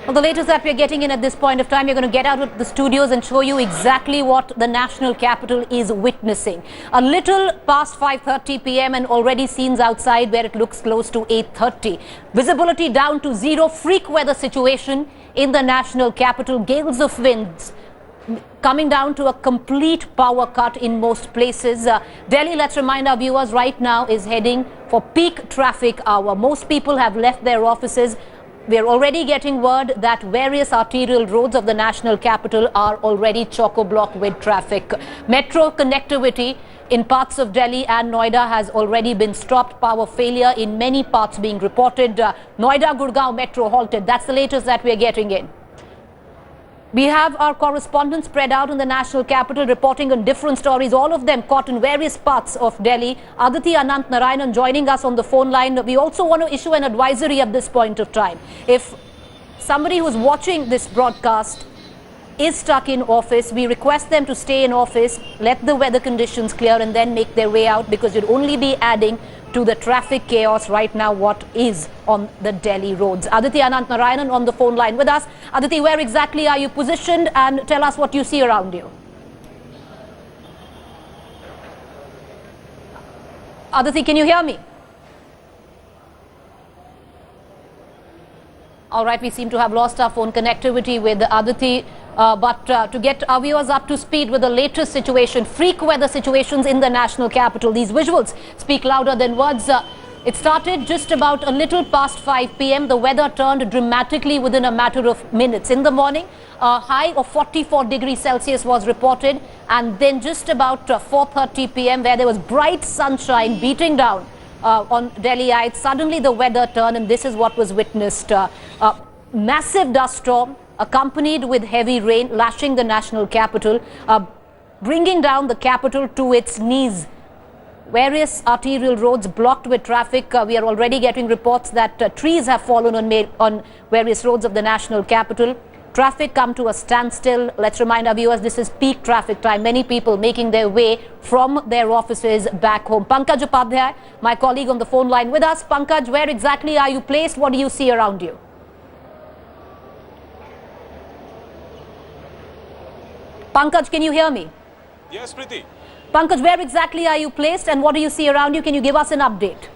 Well, the latest that we're getting in at this point of time, we're going to get out of the studios and show you exactly what the national capital is witnessing. A little past 5:30 p.m. and already scenes outside where it looks close to 8:30. Visibility down to zero, freak weather situation in the national capital. Gales of winds coming down to a complete power cut in most places. Delhi, let's remind our viewers, right now is heading for peak traffic hour. Most people have left their offices. We're already getting word that various arterial roads of the national capital are already chock-a-block with traffic. Metro connectivity in parts of Delhi and Noida has already been stopped. Power failure in many parts being reported. Noida-Gurgaon Metro halted. That's the latest that we're getting in. We have our correspondents spread out in the national capital reporting on different stories, all of them caught in various parts of Delhi. Aditi Anant Narayanan joining us on the phone line. We also want to issue an advisory at this point of time. If somebody who's watching this broadcast is stuck in office, we request them to stay in office, let the weather conditions clear and then make their way out, because you'd only be adding to the traffic chaos right now what is on the Delhi roads. Aditi Anant Narayanan on the phone line with us. Aditi, where exactly are you positioned, and tell us what you see around you? Aditi, can you hear me? All right, we seem to have lost our phone connectivity with Aditi. But to get our viewers up to speed with the latest situation, freak weather situations in the national capital, these visuals speak louder than words. It started just about a little past 5 p.m. The weather turned dramatically within a matter of minutes. In the morning, a high of 44 degrees Celsius was reported. And then just about 4:30 p.m., where there was bright sunshine beating down on Delhiites, suddenly the weather turned, and this is what was witnessed. Massive dust storm accompanied with heavy rain lashing the national capital, bringing down the capital to its knees. Various arterial roads blocked with traffic. We are already getting reports that trees have fallen on various roads of the national capital. Traffic come to a standstill. Let's remind our viewers, this is peak traffic time. Many people making their way from their offices back home. Pankaj Upadhyay, my colleague on the phone line with us. Pankaj, where exactly are you placed? What do you see around you? Pankaj, can you hear me? Yes, Preeti. Pankaj, where exactly are you placed and what do you see around you? Can you give us an update?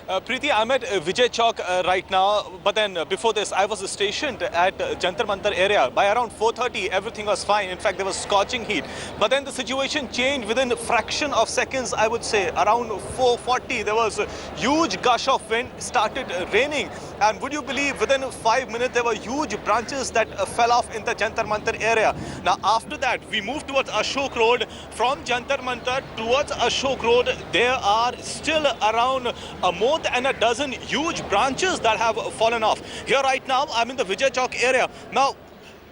Preeti, I'm at Vijay Chowk right now, but then before this, I was stationed at Jantar Mantar area. By around 4:30, everything was fine. In fact, there was scorching heat. But then the situation changed within a fraction of seconds, I would say. Around 4:40, there was a huge gush of wind, started raining. And would you believe, within 5 minutes, there were huge branches that fell off in the Jantar Mantar area. Now, after that, we moved towards Ashok Road. From Jantar Mantar towards Ashok Road, there are still around more than a dozen huge branches that have fallen off. Here right now, I'm in the Vijay Chowk area. Now,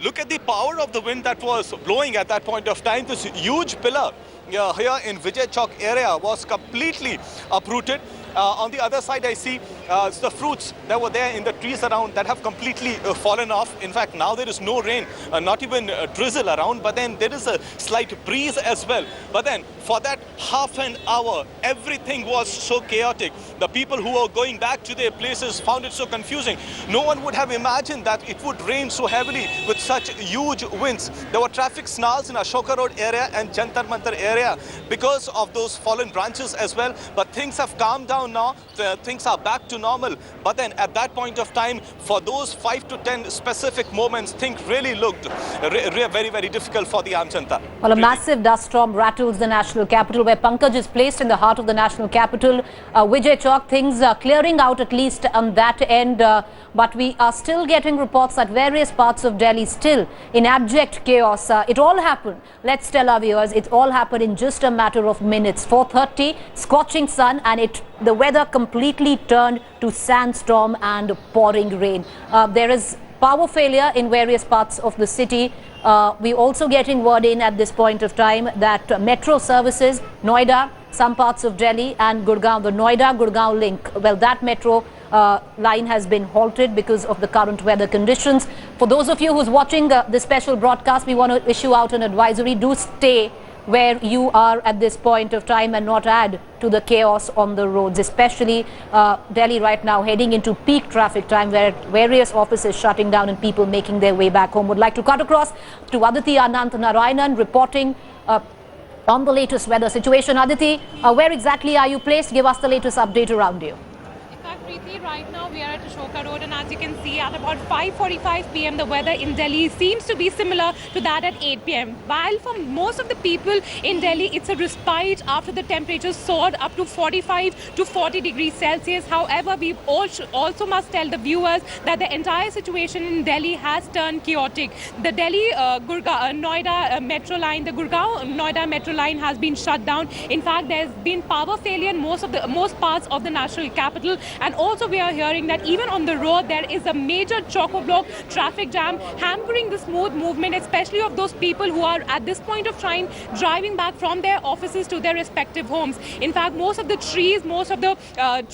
look at the power of the wind that was blowing at that point of time. This huge pillar here in Vijay Chowk area was completely uprooted. On the other side, I see the fruits that were there in the trees around that have completely fallen off. In fact, now there is no rain, not even drizzle around, but then there is a slight breeze as well. But then for that half an hour, everything was so chaotic. The people who were going back to their places found it so confusing. No one would have imagined that it would rain so heavily with such huge winds. There were traffic snarls in Ashoka Road area and Jantar Mantar area because of those fallen branches as well. But things have calmed down now. Things are back to normal. But then at that point of time, for those 5 to 10 specific moments, things really looked very, very difficult for the Aam Janata. Well, a massive dust storm rattles the national capital, where Pankaj is placed in the heart of the national capital. Vijay Chowk, things are clearing out at least on that end. But we are still getting reports that various parts of Delhi still in abject chaos. It all happened. Let's tell our viewers, it all happened in just a matter of minutes. 4:30, scorching sun, and the weather completely turned to sandstorm and pouring rain. There is power failure in various parts of the city. We're also getting word in at this point of time that metro services, Noida, some parts of Delhi and Gurgaon, the Noida-Gurgaon link, well, that metro line has been halted because of the current weather conditions. For those of you who's watching this special broadcast, we want to issue out an advisory. Do stay where you are at this point of time and not add to the chaos on the roads, especially Delhi right now heading into peak traffic time where various offices shutting down and people making their way back home. Would like to cut across to Aditi Anant Narayanan reporting on the latest weather situation. Aditi, where exactly are you placed? Give us the latest update around you. Preeti, right now we are at Ashoka Road, and as you can see, at about 5:45 p.m. the weather in Delhi seems to be similar to that at 8 p.m. While for most of the people in Delhi, it's a respite after the temperatures soared up to 45 to 40 degrees Celsius. However, we also must tell the viewers that the entire situation in Delhi has turned chaotic. The Delhi Noida metro line, the Gurgaon Noida metro line has been shut down. In fact, there's been power failure in most parts of the national capital. And also we are hearing that even on the road there is a major chock-a-block traffic jam hampering the smooth movement, especially of those people who are at this point of time driving back from their offices to their respective homes. In fact, most of the trees, most of the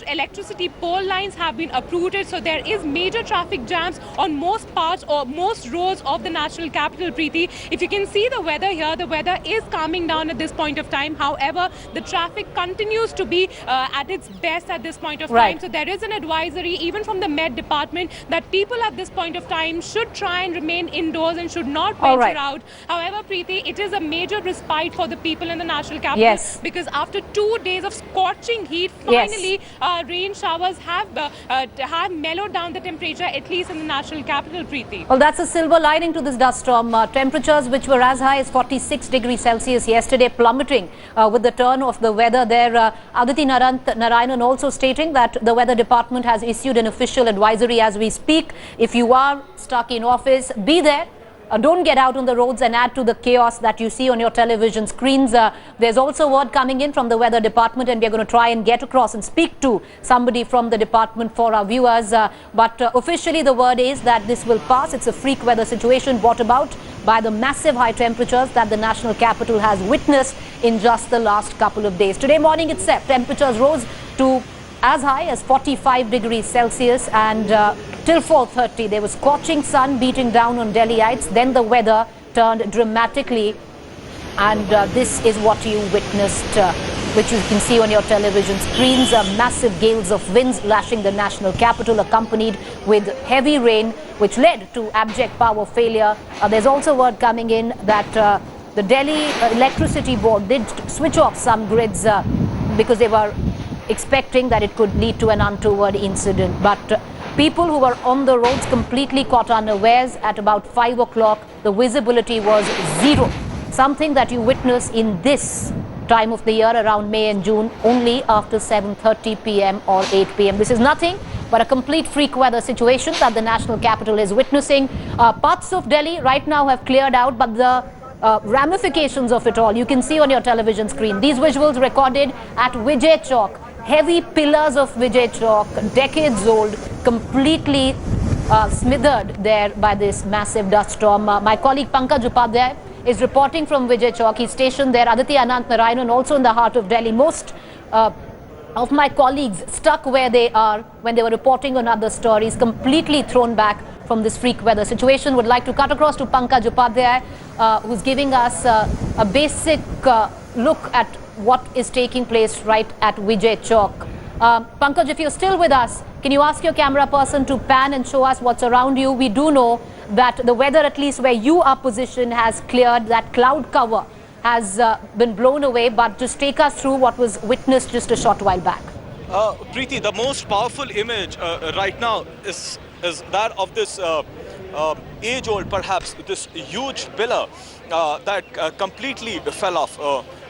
electricity pole lines have been uprooted, so there is major traffic jams on most parts or most roads of the national capital, Preeti. If you can see the weather here, the weather is calming down at this point of time. However, the traffic continues to be at its best at this point of time. So there is an advisory even from the Met department that people at this point of time should try and remain indoors and should not venture out. However, Preeti, it is a major respite for the people in the national capital because after 2 days of scorching heat, finally rain showers have mellowed down the temperature, at least in the national capital, Preeti. Well, that's a silver lining to this dust storm. Temperatures which were as high as 46 degrees Celsius yesterday plummeting with the turn of the weather there. Aditi Narayanan also stating that the weather department has issued an official advisory as we speak. If you are stuck in office, be there. Don't get out on the roads and add to the chaos that you see on your television screens. There's also word coming in from the weather department, and we're going to try and get across and speak to somebody from the department for our viewers. But officially the word is that this will pass. It's a freak weather situation brought about by the massive high temperatures that the national capital has witnessed in just the last couple of days. Today morning itself, temperatures rose to as high as 45 degrees Celsius, and till 4:30 there was scorching sun beating down on Delhiites. Then the weather turned dramatically, and this is what you witnessed, which you can see on your television screens. Massive gales of winds lashing the national capital, accompanied with heavy rain, which led to abject power failure. There's also word coming in that the Delhi Electricity Board did switch off some grids because they were expecting that it could lead to an untoward incident. But people who were on the roads completely caught unawares. At about 5 o'clock, the visibility was zero, something that you witness in this time of the year around May and June only after 7:30 p.m. or 8 p.m. This is nothing but a complete freak weather situation that the national capital is witnessing. Parts of Delhi right now have cleared out, but the ramifications of it all you can see on your television screen. These visuals recorded at Vijay Chowk. Heavy pillars of Vijay Chowk, decades old, completely smothered there by this massive dust storm. My colleague Pankaj Upadhyay is reporting from Vijay Chowk. He's stationed there. Aditi Anant Narayanan also in the heart of Delhi. Most of my colleagues stuck where they are when they were reporting on other stories, completely thrown back from this freak weather situation. Would like to cut across to Pankaj Upadhyay, who's giving us a basic look at what is taking place right at Vijay Chowk. Pankaj, if you're still with us, can you ask your camera person to pan and show us what's around you? We do know that the weather, at least where you are positioned, has cleared. That cloud cover has been blown away, but just take us through what was witnessed just a short while back. Preeti, the most powerful image right now is that of this age-old, perhaps, this huge pillar that completely fell off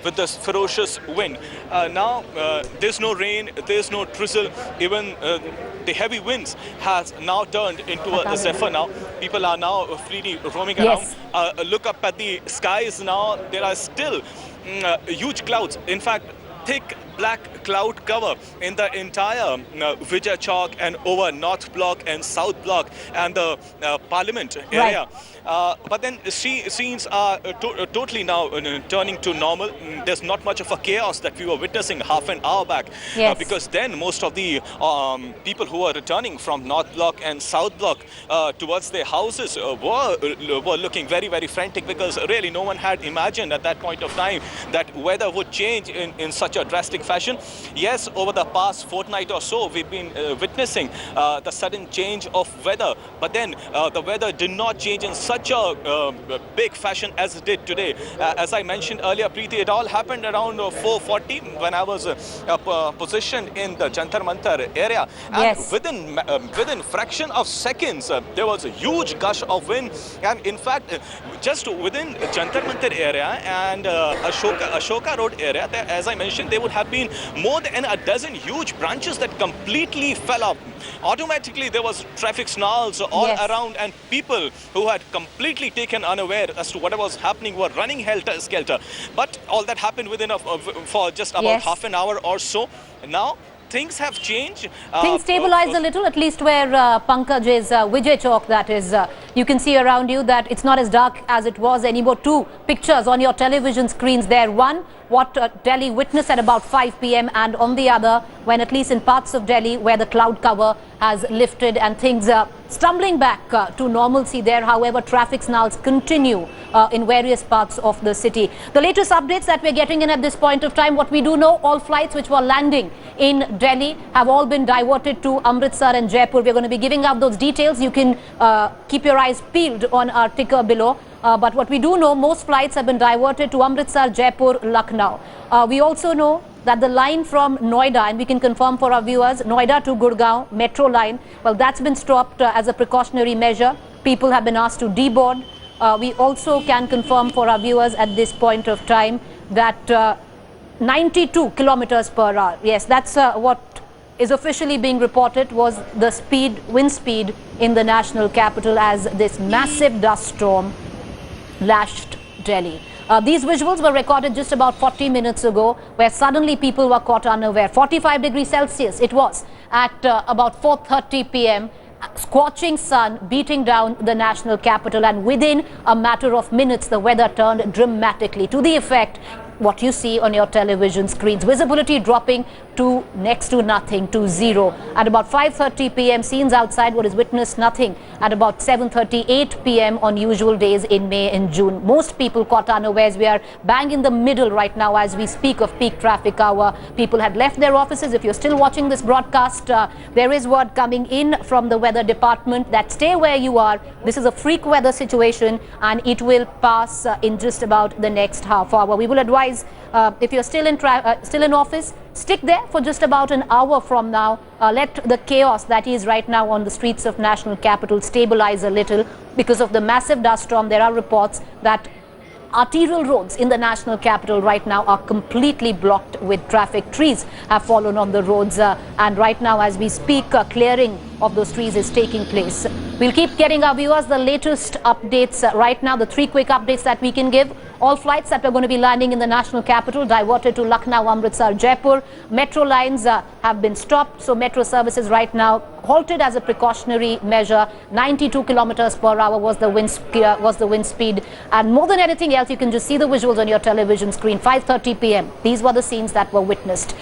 with this ferocious wind. Now there's no rain, there's no drizzle. Even the heavy winds has now turned into a zephyr. Now people are now freely roaming around. Look up at the skies now. There are still huge clouds. In fact, thick black cloud cover in the entire Vijay Chowk and over North Block and South Block and the Parliament area. Right. But then scenes are totally now turning to normal. There's not much of a chaos that we were witnessing half an hour back. Yes. Because then most of the people who were returning from North Block and South Block towards their houses were looking very, very frantic, because really no one had imagined at that point of time that weather would change in such a drastic fashion. Yes, over the past fortnight or so, we've been witnessing the sudden change of weather. But then the weather did not change in such a big fashion as it did today. As I mentioned earlier, Preeti, it all happened around 4:40 when I was positioned in the Jantar Mantar area. And Yes. within fraction of seconds, there was a huge gush of wind. And in fact, just within Jantar Mantar area and Ashoka Road area, there, as I mentioned, there would have been more than a dozen huge branches that completely fell off. Automatically, there was traffic snarls all Yes. around, and people who had completely taken unaware as to what was happening were running helter-skelter. But all that happened within for just about Yes. half an hour or so. Now, things have changed. Things stabilized a little, at least where Pankaj is, Vijay Chowk, that is. You can see around you that it's not as dark as it was anymore. Two pictures on your television screens there. One, what Delhi witnessed at about 5 p.m. and on the other, when at least in parts of Delhi where the cloud cover has lifted and things are stumbling back to normalcy there. However, traffic snarls continue in various parts of the city. The latest updates that we're getting in at this point of time, what we do know, all flights which were landing in Delhi have all been diverted to Amritsar and Jaipur. We're going to be giving out those details. You can keep your eyes peeled on our ticker below. But what we do know, most flights have been diverted to Amritsar, Jaipur, Lucknow. We also know that the line from Noida, and we can confirm for our viewers, Noida to Gurgaon metro line, well, that's been stopped as a precautionary measure. People have been asked to deboard. We also can confirm for our viewers at this point of time that 92 kilometers per hour. Yes, that's what is officially being reported was the wind speed in the national capital as this massive dust storm lashed Delhi. These visuals were recorded just about 40 minutes ago, where suddenly people were caught unaware. 45 degrees Celsius it was at about 4:30 p.m. Scorching sun beating down the national capital, and within a matter of minutes the weather turned dramatically to the effect what you see on your television screens. Visibility dropping to next to nothing, to zero. At about 5:30 p.m. scenes outside what is witnessed nothing at about 7:38 p.m. on usual days in May and June. Most people caught unawares. We are bang in the middle right now as we speak of peak traffic hour. People had left their offices. If you're still watching this broadcast, there is word coming in from the weather department that stay where you are. This is a freak weather situation and it will pass in just about the next half hour. We will advise if you're still in office, stick there for just about an hour from now. Let the chaos that is right now on the streets of national capital stabilize a little. Because of the massive dust storm, there are reports that arterial roads in the national capital right now are completely blocked with traffic. Trees have fallen on the roads and right now as we speak, clearing of those trees is taking place. We'll keep getting our viewers the latest updates right now, the 3 quick updates that we can give. All flights that are going to be landing in the national capital diverted to Lucknow, Amritsar, Jaipur. Metro lines have been stopped, so metro services right now halted as a precautionary measure. 92 kilometers per hour was the wind speed, and more than anything else, you can just see the visuals on your television screen. 5:30 p.m. These were the scenes that were witnessed.